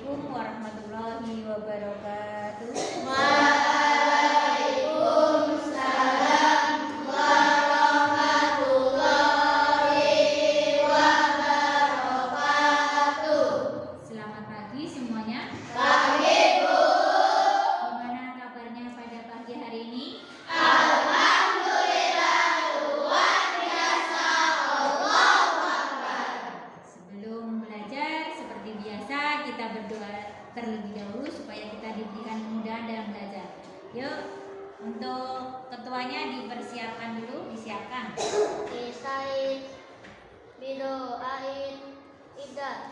Assalamualaikum warahmatullahi wabarakatuh. Waalaikumsalam warahmatullahi wabarakatuh. Selamat pagi semuanya. Pagi, Bu. Gimana kabarnya pada pagi hari ini? Alhamdulillah, luar biasa. Allahu Akbar. Sebelum belajar seperti biasa kita berdoa terlebih dahulu supaya kita diberikan kemudahan dalam belajar. Yuk, untuk ketuanya dipersiapkan dulu, disiapkan. Isaid bidoain ida.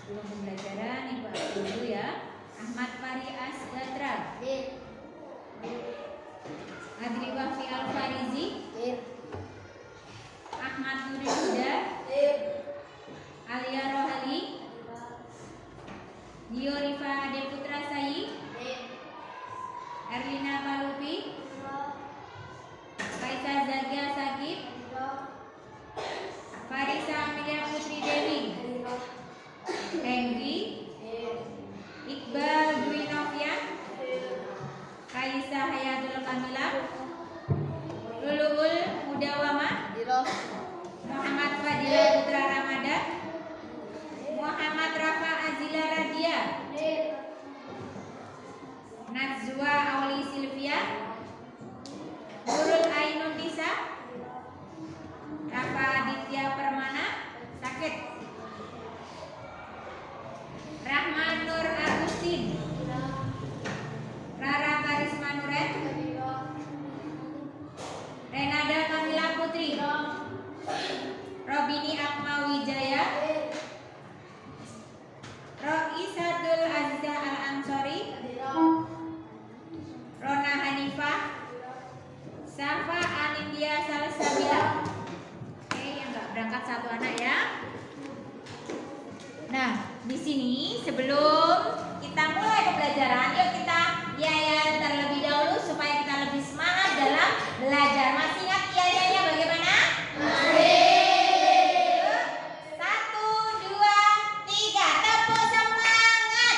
Sebelum pembelajaran Ibu akui dulu ya. Ahmad Farias Gatra, Adri Wafi Al Farizi, Ahmad Nuri Huda, Alia Rohali, Dio Rifa Deputra Sayi, Erlina Malupi, Faisal Zagia Sakib, Farisa Amelia Putri Dewi, Henry, Iqbal Dwi Novian, Kaisa Hayatul Kamila, Luluul Mudawama, Muhammad Fadila Putra Ramadan, Muhammad Rafa Azila Radia, Najwa Auli Silvia, Nurul Ainun Nisa, Rafa Aditya Permana, sakit, Rahman Nur Agustin, Rara Karisma Nuren, Renada Kamila Putri, Robini Akma Wijaya, Roisatul Aziza Al Ansori, Rona Hanifah, Safa Anindya Salsabila. Oke, yang nggak berangkat satu anak ya. Nah, di sini sebelum pembelajaran. Yuk kita iya terlebih dahulu supaya kita lebih semangat dalam belajar. Masih ingat iya-nya bagaimana? Satu, dua, tiga, tepuk semangat.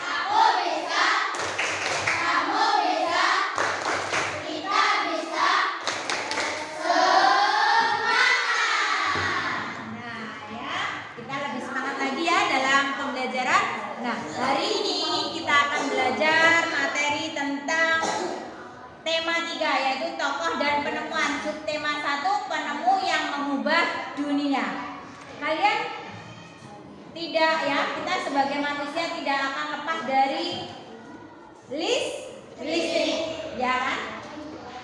Aku bisa. Kamu bisa. Kita bisa. Semangat. Nah ya, kita lebih semangat lagi ya dalam pembelajaran. Nah, hari ini kita akan belajar materi tentang tema 3, yaitu tokoh dan penemuan. Subtema 1, penemu yang mengubah dunia. Kalian tidak ya, kita sebagai manusia tidak akan lepas dari listrik, ya kan?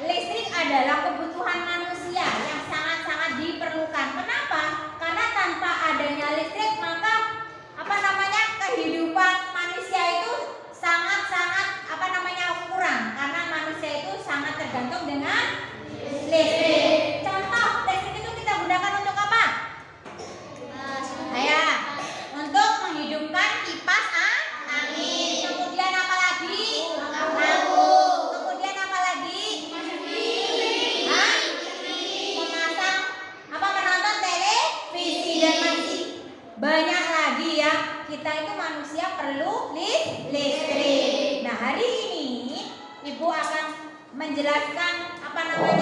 Listrik adalah kebutuhan manusia yang sangat-sangat diperlukan. Kenapa? Karena tanpa adanya listrik maka kehidupan manusia itu sangat-sangat kurang, karena manusia itu sangat tergantung dengan listrik. Contoh, listrik itu kita gunakan untuk apa? Untuk menghidupkan kipas angin. Kemudian apa lagi? Lampu. Kemudian apa lagi? Memasang menonton televisi dan masih banyak lagi ya. Kita itu manusia perlu listrik. Nah, hari ini Ibu akan menjelaskan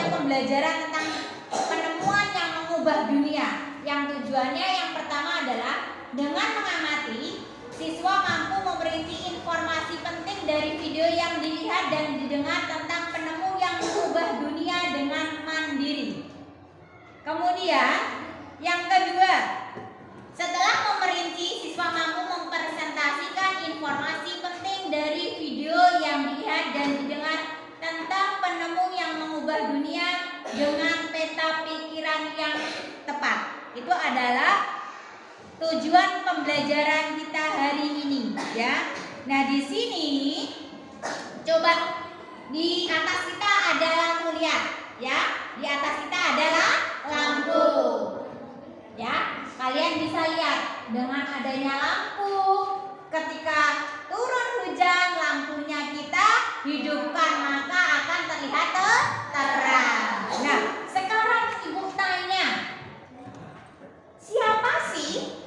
pembelajaran tentang penemuan yang mengubah dunia. Yang tujuannya yang pertama adalah dengan mengamati, siswa mampu memperinci informasi penting dari video yang dilihat dan didengar tentang penemu yang mengubah dunia dengan mandiri. Kemudian yang kedua, setelah memperinci, siswa mampu mempresentasikan informasi penting dari video yang dilihat dan didengar tentang penemu yang mengubah dunia dengan peta pikiran yang tepat. Itu adalah tujuan pembelajaran kita hari ini, ya. Nah, di sini coba di atas kita ada lampu, lihat, ya. Di atas kita adalah lampu. Ya, kalian bisa lihat dengan adanya lampu, ketika turun hujan lampunya kita hidupkan maka akan terlihat terang. Nah, sekarang Ibu tanya, siapa sih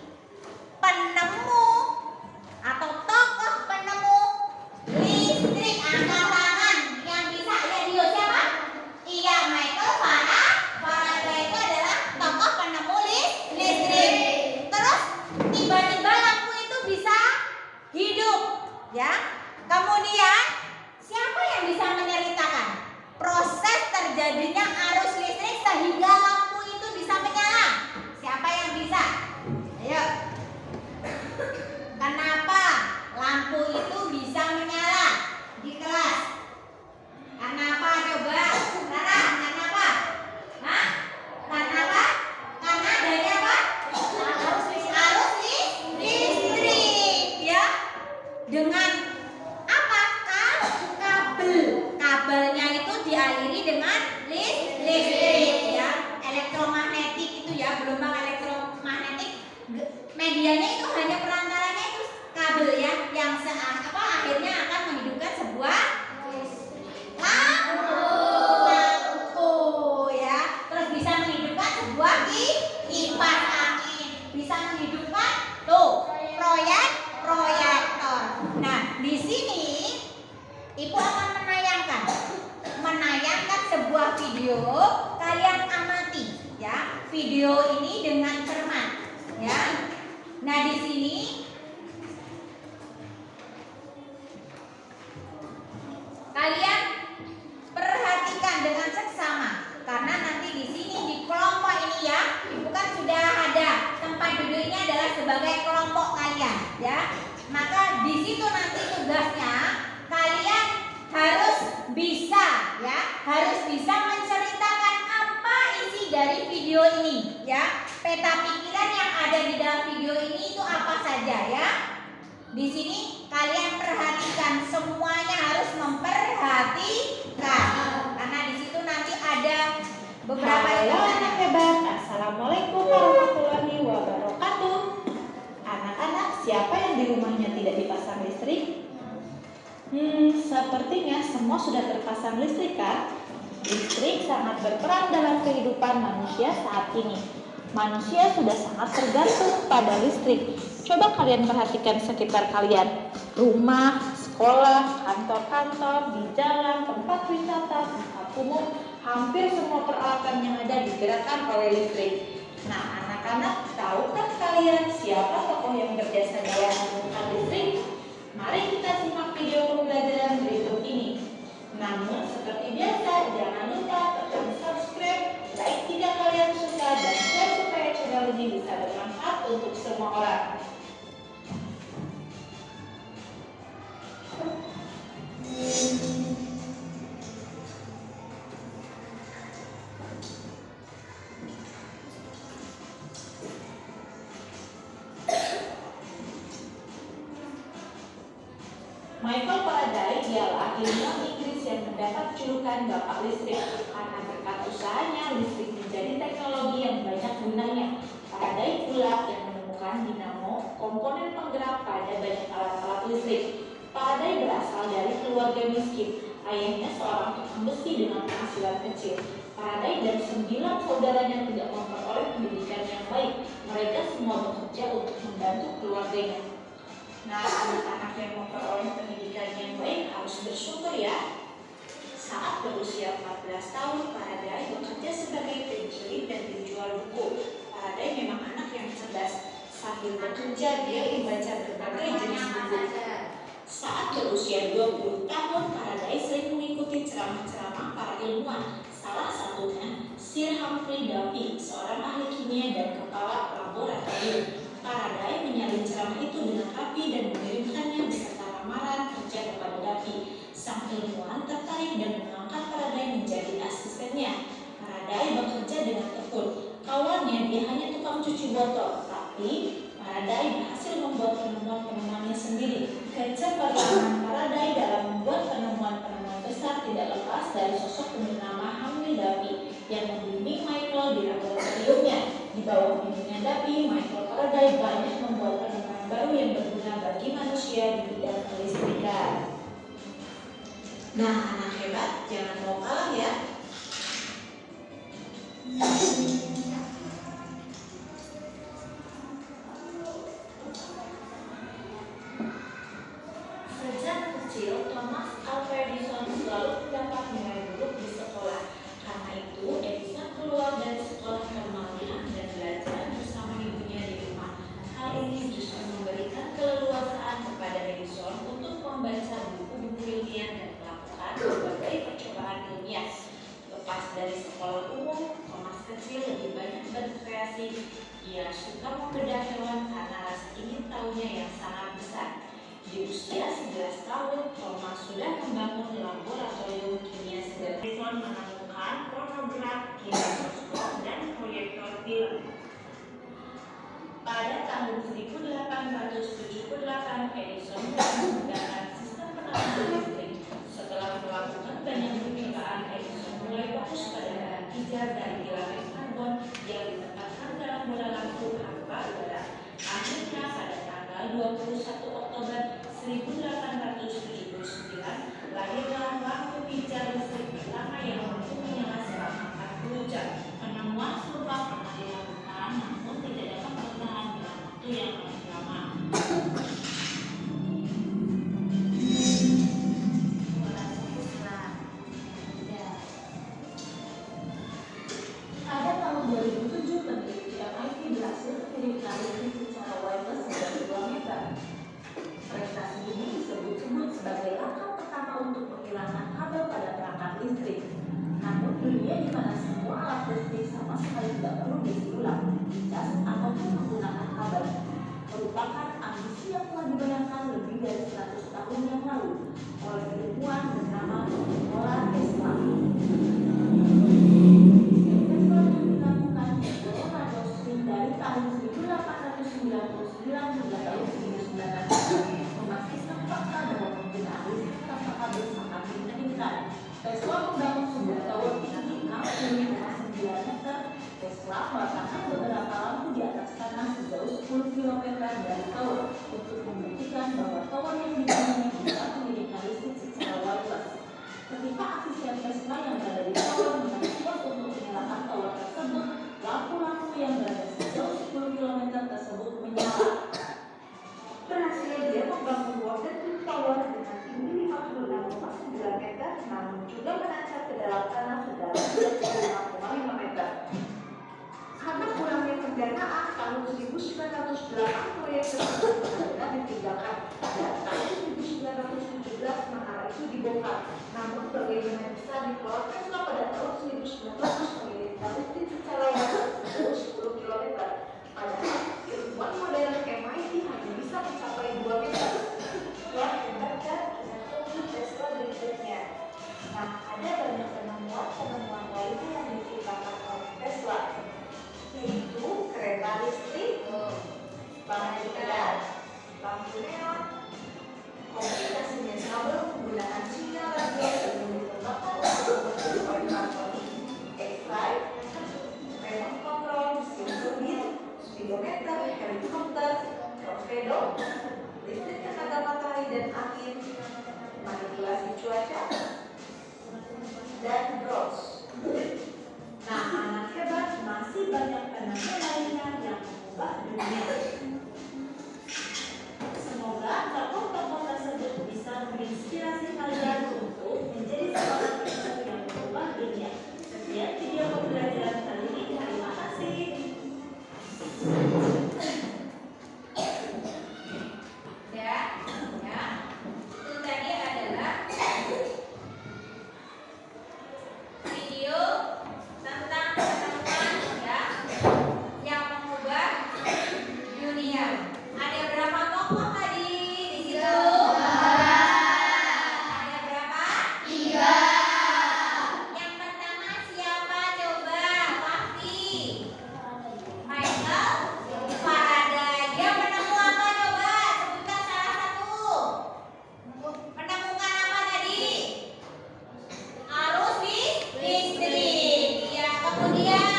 penemu atau tokoh penemu listrik? Angkat tangan yang bisa lihat dia siapa? Iya, Michael Faraday itu adalah tokoh penemu listrik. Terus tiba-tiba lampu itu bisa hidup, ya. Kemudian siapa yang bisa menceritakan proses terjadinya arus listrik sehingga lampu itu bisa menyala? Siapa yang bisa? Ayo. Kenapa lampu itu bisa menyala di kelas? Karena apa coba? Rara, karena apa? Hah? Karena apa? Karena adanya apa? Arus listrik, ya. Dengan apa? Kabelnya itu dialiri dengan listrik, ya. Elektromagnetik itu ya, gelombang elektromagnetik. Medianya itu hanya perantaranya itu kabel ya, yang akhirnya akan menghidupkan sebuah lampu, ya. Terus bisa menghidupkan sebuah kipas angin, bisa menghidupkan proyektor. Nah, di sini Ibu akan menayangkan sebuah video. Kalian amati ya video ini dengan cermat, ya. Nah, di sini kalian perhatikan dengan seksama, karena nanti di sini di kelompok ini ya, Ibu kan sudah ada tempat duduknya adalah sebagai kelompok kalian, ya. Maka di situ nanti tugasnya kalian harus bisa menceritakan apa isi dari video ini, ya. Peta pikiran yang ada di dalam video ini itu apa saja, ya. Di sini kalian perhatikan, semuanya harus memperhatikan, karena di situ nanti ada beberapa. Halo anak hebat, assalamualaikum warahmatullahi wabarakatuh. Anak-anak, siapa yang di rumahnya tidak dipasang listrik? Sepertinya semua sudah terpasang listrik kan? Listrik sangat berperan dalam kehidupan manusia saat ini. Manusia sudah sangat tergantung pada listrik. Coba kalian perhatikan sekitar kalian. Rumah, sekolah, kantor-kantor, di jalan, tempat wisata, tempat umum, hampir semua peralatan yang ada digerakkan oleh listrik. Nah, anak-anak, tahukah kalian siapa tokoh yang berjasa dalam menggunakan listrik? Mari kita simak video pembelajaran berikut ini. Namun, seperti biasa, jangan lupa tekan subscribe, like jika kalian suka, dan share supaya channel ini bisa bermanfaat untuk semua orang. Michael Faraday ialah ilmuwan Inggris yang mendapat julukan Bapak Listrik karena berkat usahanya listrik menjadi teknologi yang banyak gunanya. Faraday pula yang menemukan dinamo, komponen penggerak pada banyak alat-alat listrik. Faraday berasal dari keluarga miskin. Ayahnya seorang tukang besi dengan penghasilan kecil. Faraday dan 9 saudaranya tidak memperoleh pendidikan yang baik. Mereka semua bekerja untuk membantu keluarganya. Nah, anak-anak yang memperoleh pendidikan yang baik harus bersyukur ya. Saat berusia 14 tahun, Faraday bekerja sebagai penjahit dan penjual buku. Faraday memang anak yang cerdas. Sambil bekerja, dia membaca berbagai jenis buku. Saat berusia 20 tahun, Faraday sering mengikuti ceramah-ceramah para ilmuwan. Salah satunya Sir Humphrey Davy, seorang ahli kimia dan kepala laboratorium. Faraday menyalin ceramah itu dengan rapi dan mengirimkannya beserta lamaran kerja kepada Davy. Sang ilmuwan tertarik dan mengangkat Faraday menjadi asistennya. Faraday bekerja dengan tekun. Kawannya dia hanya tukang cuci botol, tapi Faraday berhasil membuat penemuan-penemuannya sendiri. Kecerdasan Faraday dalam membuat penemuan-penemuan besar tidak lepas dari sosok bernama Humphrey Davy yang membimbing Michael di laboratoriumnya. Di bawah bimbingan Davy, Michael Faraday banyak membuat penemuan baru yang berguna bagi manusia di bidang kelistrikan. Nah, anak hebat, jangan mau kalah ya. Sejak kecil, Thomas Alva Edison selalu mendapat nilai buruk di sekolah. Karena itu, Edison keluar dari sekolah normalnya dan belajar bersama ibunya di rumah. Hal ini justru memberikan keleluasaan kepada Edison untuk membaca buku-buku ilmiah dan melakukan berbagai percobaan ilmiah. Lepas dari sekolah umum, Thomas kecil lebih banyak berkreasi. Ia suka membedah hewan karena rasa ingin tahunya yang sangat besar. Di usia 11 tahun, Thomas sudah membangun laboratorium kimia sederhana. Edison menemukan kronograf, kinetoskop, dan proyektor film. Pada tahun 1878, Edison menggunakan sistem penahan listrik. Setelah melakukan banyak percobaan, Edison mulai fokus pada bahan pijar dan filament karbon yang ditempatkan dalam bola lampu tanpa udara. Akhirnya pada tanggal 21 Oktober 1879 lahirlah lampu pijar listrik pertama yang mampu menyala selama 40 jam. Penemuan serupa pernah dilakukan, namun tidak dapat bertahan dalam waktu yang lebih lama. Pada tahun 2007, peneliti MIT berhasil mengirimkan listrik secara wireless hingga 2 meter. Prestasi ini disebut-sebut sebagai langkah pertama untuk menghilangkan kabel pada perangkat listrik. Namun dunia di mana semua alat listrik sama sekali tidak perlu diisi ulang, dicas ataupun menggunakan kabel, merupakan ambisi yang telah dibayangkan lebih dari 100 tahun yang lalu oleh ilmuwan bernama Nikola Tesla. Tesla yang dilakukan Nikola Tesla dari tahun 1899 hingga tahun 1900 memastikan fakta bahwa penggunaan listrik tanpa kabel sangat dimungkinkan. Tesla membangun sebuah tower tinggi 60,9 meter. Tesla meletakkan beberapa lampu di atas tanah sejauh 10 km dari tower untuk membuktikan bahwa tower yang dibangunnya bisa mengirimkan listrik jika asisten Tesla yang berada di tower mencoba untuk menyalakan tower tersebut, lampu-lampu yang berada sejauh 10 km tersebut menyala. Berhasil dia membangun water tower dengan tinggi 56,9 meter, namun juga menancap ke dalam tanah sedalam 25,5 meter. Karena kurangnya pendanaan, tahun 1908 proyek tersebut benar-benar ditinggalkan dan tahun 1917 menara itu dibongkar. Namun bagaimana bisa dikelola Tesla pada tahun 1900 mengirimkan listrik secara langsung sejauh 10 km. Padahal ilmuwan modern MIT hanya bisa mencapai 2 meter. Yang membaca dengan tunggu Tesla berikutnya. Nah, ada banyak penemuan lainnya yang diciptakan oleh Tesla, yaitu kereta listrik, lampu pedal, lampu neon, komunikasinya kabel menggunakan sinyal radio sebelum ditembakkan untuk membentuk transformer, X-ray, remote control, mesin turbin, speedometer, helikopter, torpedo, listrik tenaga matahari dan angin, manipulasi cuaca, dan drones. Nah, anak hebat, masih banyak penemuan lainnya yang mengubah dunia. Semoga tokoh-tokoh tersebut bisa menginspirasi kalian untuk menjadi seorang penerus yang mengubah dunia. Sekian video pembelajaran kali ini. Terima kasih. Ya, ya. Itu tadi adalah video tentang penemuan ya yang mengubah dunia. Ada berapa tokoh tadi di situ? Ada berapa? 3. Yang pertama siapa coba? Pasti Michael Faraday. Dia menemu apa coba? Sebutkan salah satu. Menemukan apa tadi? Arus listrik. Ya, kemudian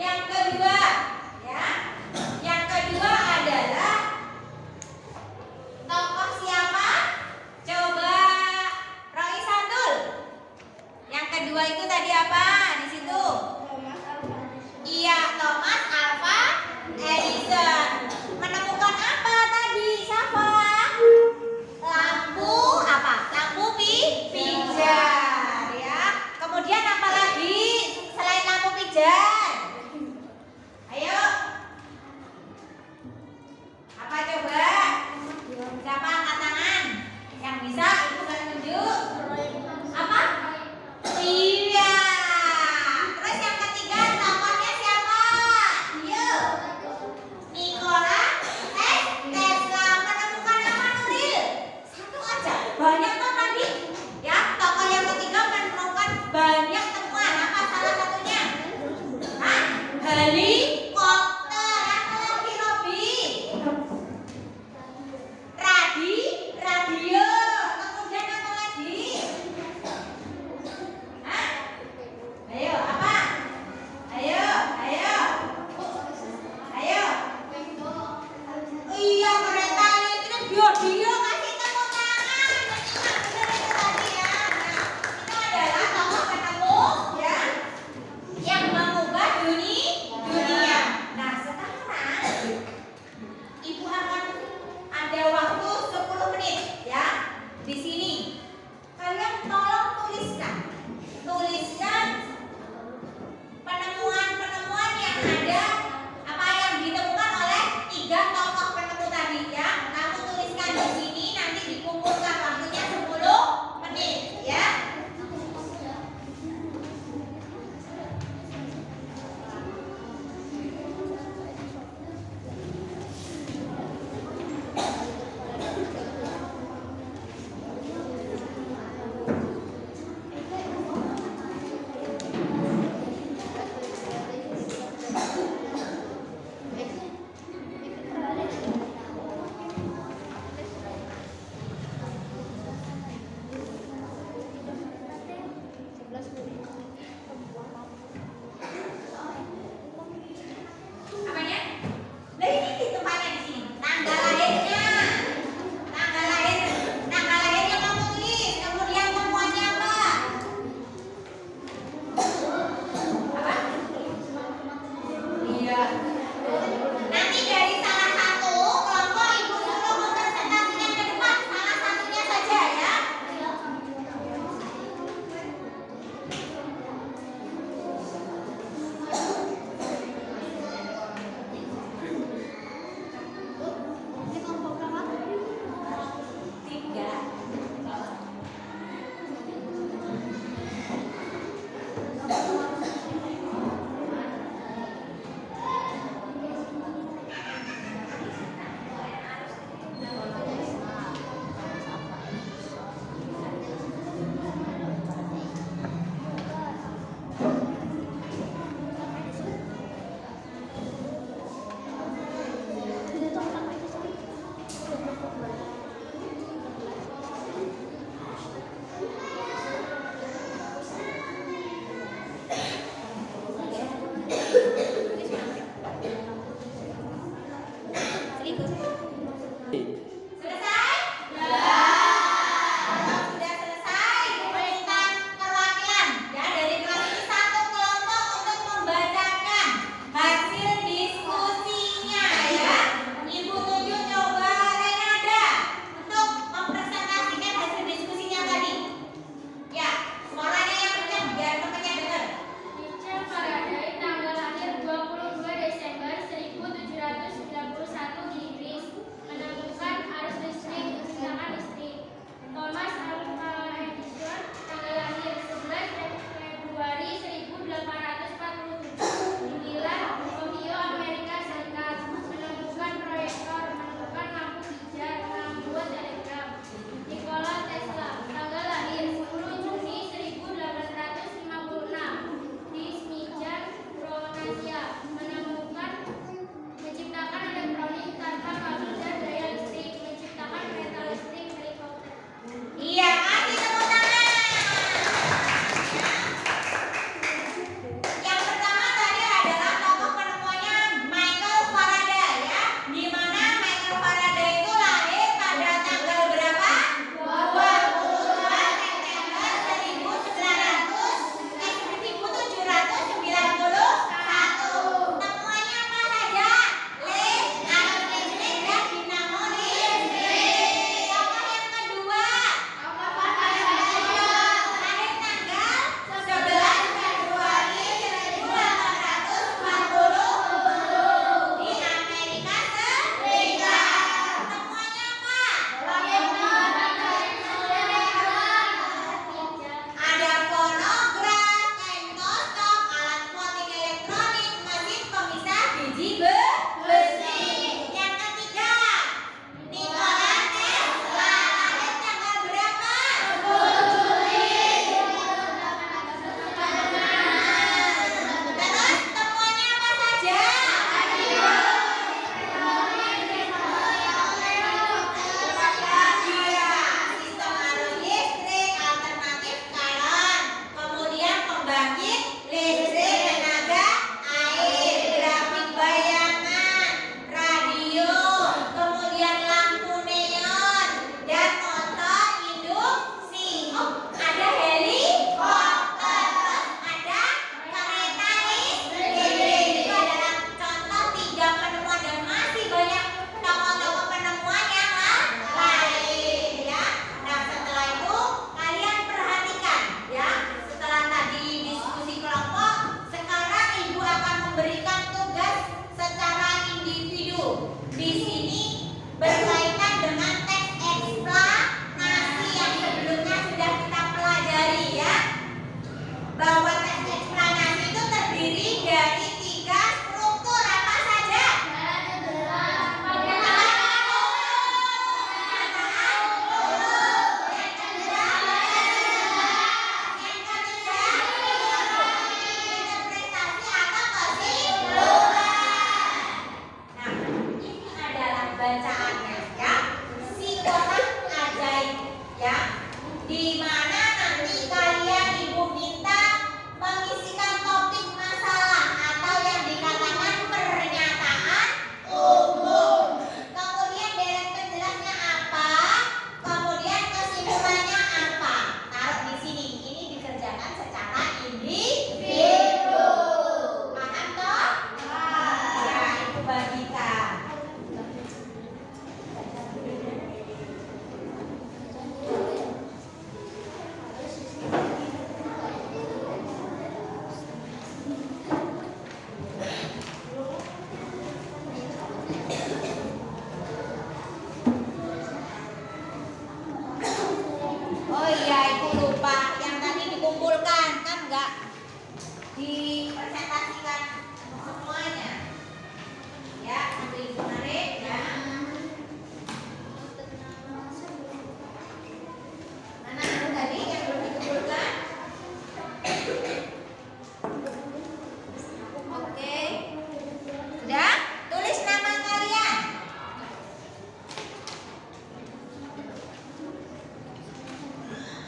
yang kedua, ya. Yang kedua adalah tokoh siapa? Coba Roy Santul. Yang kedua itu tadi apa di situ? Iya, Thomas Alva Edison. Menemukan apa tadi? Siapa? Lampu apa? Lampu pijar ya. Kemudian apa lagi selain lampu pijar? Ayo. Apa coba? Siapa angkat tangan? Yang bisa ibu kasih tunjuk. Apa? Iya. Terus yang ketiga tokohnya siapa? Yuk. Nikola Tesla. Menemukan apa Nuril? Satu aja. Banyak toh tadi. Ya, tokoh yang ketiga menemukan banyak temuan. Apa salah satunya? Hah? Helikopter. Apa lagi Robi? Radio. Kemudian apa lagi? Hah? Ayo, apa? Ayo. Iya, kereta listrik. Dia kasih tepuk tangan. Benar itu tadi ya. Nah, itu adalah tokoh penemu ya yang mengubah dunia. Nah, sekarang Ibu akan ada waktu 10 menit ya di sini. Kalian tolong tuliskan penemuan yang ada, apa yang ditemukan oleh 3 tokoh penemu tadi ya. Kamu tuliskan di sini.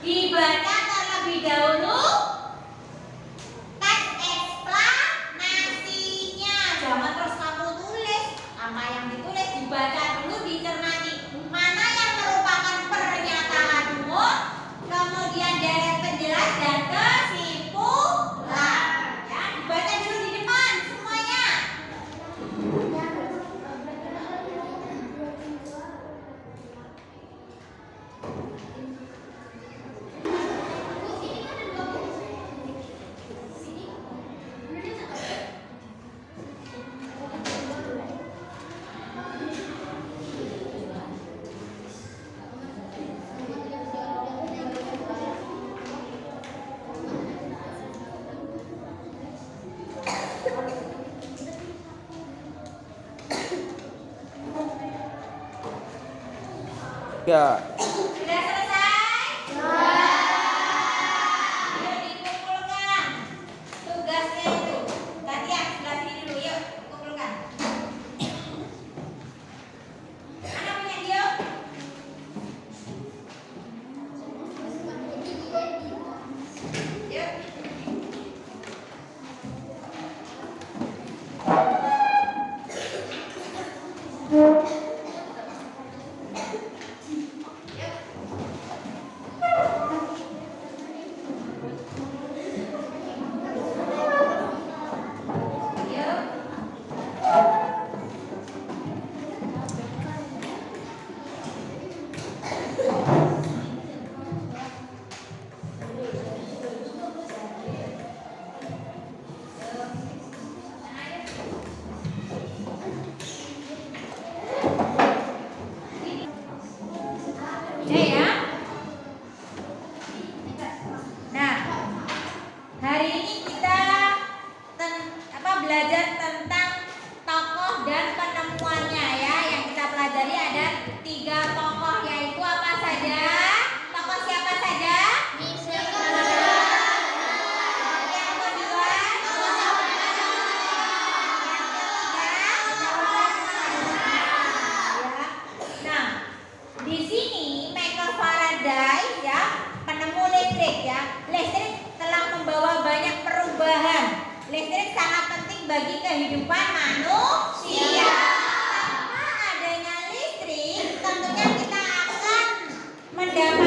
Dibaca terlebih dahulu teks eksplanasinya. Jangan terus kamu tulis. Apa yang ditulis dibaca dulu, dicermati. Mana yang merupakan pernyataan umum, kemudian deret penjelas dan kesimpulan. Ya, dibaca dulu di depan semuanya. Ya. Sudah selesai? Yuk dikumpulkan tugasnya itu. Tadi yang sebelah sini dulu, yuk kumpulkan. Mana punya dia? Yuk. Ya. Nah, hari ini kita belajar tentang tokoh dan penemuannya ya. Yang kita pelajari ada 3 tokoh, yaitu apa saja? Tokoh siapa saja? Yang kedua, nah, di sini Michael Faraday ya, penemu listrik ya. Listrik telah membawa banyak perubahan. Listrik sangat penting bagi kehidupan manusia. Tanpa adanya listrik, tentunya kita akan mendapatkan